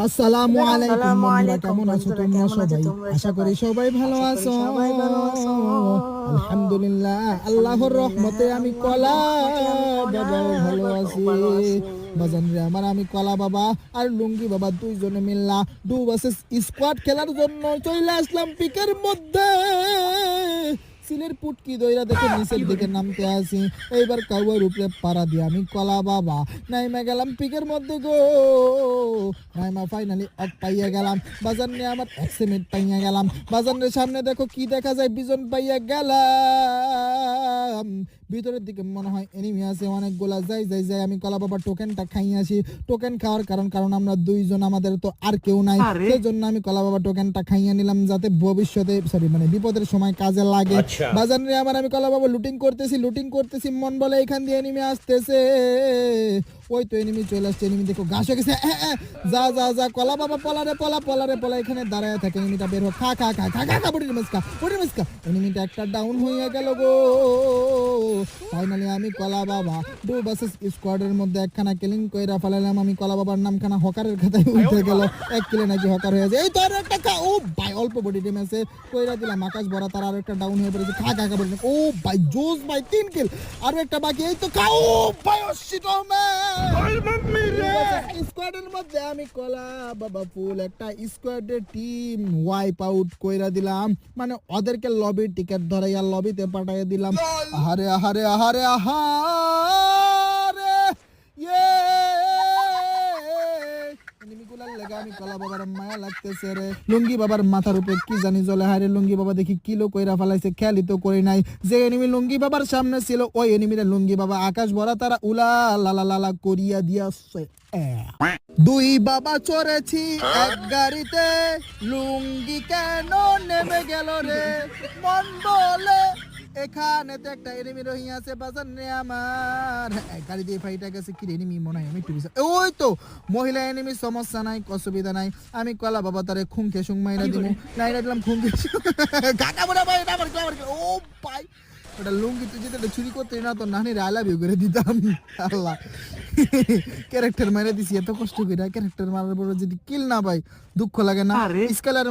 আসসালামু আলাইকুম আসসালামু বন্ধুরা, আলাইকুম কেমন আছো বন্ধুরা, তোমরা কেমন আছো সবাই? তোমরা আশা করি সবাই? সবাই ভালো আশা করি আছো। সবাই ভালো আছো। আলহামদুলিল্লাহ, আল্লাহর আলহামদুলিল্লাহ, রহমতে আমি আল্লাহর কলা রহমতে আমি কলা বাবাও ভালো বাবাও আছি। ভালো আছি। বাজান রে আমার, আমি কলা বাবা আর লুঙ্গি বাবা দুইজনে মিল্লা ডু ভার্সেস স্কোয়াড খেলার জন্য চলে আসলাম পিকের মধ্যে। সিলের পুটকি দইরা দেখে নিচের দিকে নামতে আসি। এইবার কাউয়ের উপরে পাড়া দিয়ে আমি কলা বাবা নাইমা গেলাম পিকের মধ্যে গো। নাইমা ফাইনালি অক পাইয়া গেলাম। বাজার নিয়ে আমার 1 মিনিট পাইয়া গেলাম। বাজারের সামনে দেখো কি দেখা যায়, বিজন পাইয়া গেলাম। ভিতরের দিকে মনে হয় এনিমি আছে অনেকগুলা। যাই যাই যাই আমি কলা বাবা টোকেনটা খাই আসি। টোকেন খাওয়ার কারণ আমরা দুইজন, আমাদের তো আর কেউ নাই। সেজন্য আমি কলা বাবা টোকেনটা খাইয়া নিলাম, যাতে ভবিষ্যতে মানে বিপদের সময় কাজে লাগে। বাজার নিয়ে আমার, আমি কলা বাবা লুটিং করতেছি মন বলে এখান দিয়ে এনিমি আসতেছে। ওই তো এনিমি চলে আসছে। এনিমি দেখো ঘাস হয়ে গেছে। যা যা যা কলা বাবা পলা এখানে দাঁড়ায় থাকে। এনিমিটা বের হোক, খা খা খা খা খা খা বডির মাস্কা। এনিমিটা একটা ডাউন হয়ে গেল গো। ফাইনালি আমি কলা বাবা ডু ভার্সেস স্কোয়াডের মধ্যে একখানা কিলিং কইরা ফেলালাম। আমি কলা বাবার নামখানা হকারের খাতায় উঠে গেল। 1 কিলে নাকি হকার হয়ে যায়। এই তো আর একটা খা। ও ভাই, অল্প বডি ড্যামেজে কইরা দিলাম। আকাশ ভরা তার আর একটা ডাউন হয়ে পড়েছে। খা খা খা বডি। ও ভাই জোস ভাই, 3 কিল আর একটা বাকি। এই তো খা। ও ভাই ও শিট ও ম্যান, স্কোয়াডের মধ্যে আমি কলা বাবা ফুল একটা স্কোয়াডের টিম ওয়াইপ আউট কইরা দিলাম। মানে ওদেরকে লবি টিকেট ধরাইয়া লবিতে পাঠাইয়া দিলাম। আহারে আহারে আহারে আহারে ইয়ে, এনিমিগুলার লেগে আমি কলা বাবার মায়া লাগতেছে রে। লুঙ্গি বাবার মাথার উপরে কি জানি জ্বলে। হায় রে, লুঙ্গি বাবা দেখি কিলো কইরা ফেলাইছে, খেয়ালই তো করি নাই। যে এনিমি লুঙ্গি বাবার সামনে ছিল, ওই এনিমিরে লুঙ্গি বাবা আকাশ ভরা তারা উলা লালা লালা করিয়া দিয়াছে। দুই বাবা চড়েছি এক গাড়িতে, লুঙ্গি কেন নেমে গেল রে মন বলে। এখানে তো একটা এনিমি রহিয়া আছে বাজার নে আমার। গাড়ি দিয়ে ফাইটা গেছে। কি এনিমি মনে হয় আমি টুবিছে। ওই তো মহিলা এনিমি, সমস্যা নাই, অসুবিধা নাই। আমি কলা বাবা তারে খুঁকে সুং মাইরা দিব। নাইরা দিলাম খুঁকে কাকা বড় ভাই, এটা আমার ও ভাই, ওটা লুঙ্গি তুই যেটা চুরি করতে না তো নানি আই লাভ ইউ করে দিতাম। আল্লাহ, ক্যারেক্টার মেরে দিছি এত কষ্ট করে। ক্যারেক্টার মারার পর যদি কিল না পাই দুঃখ লাগে না? স্কেলার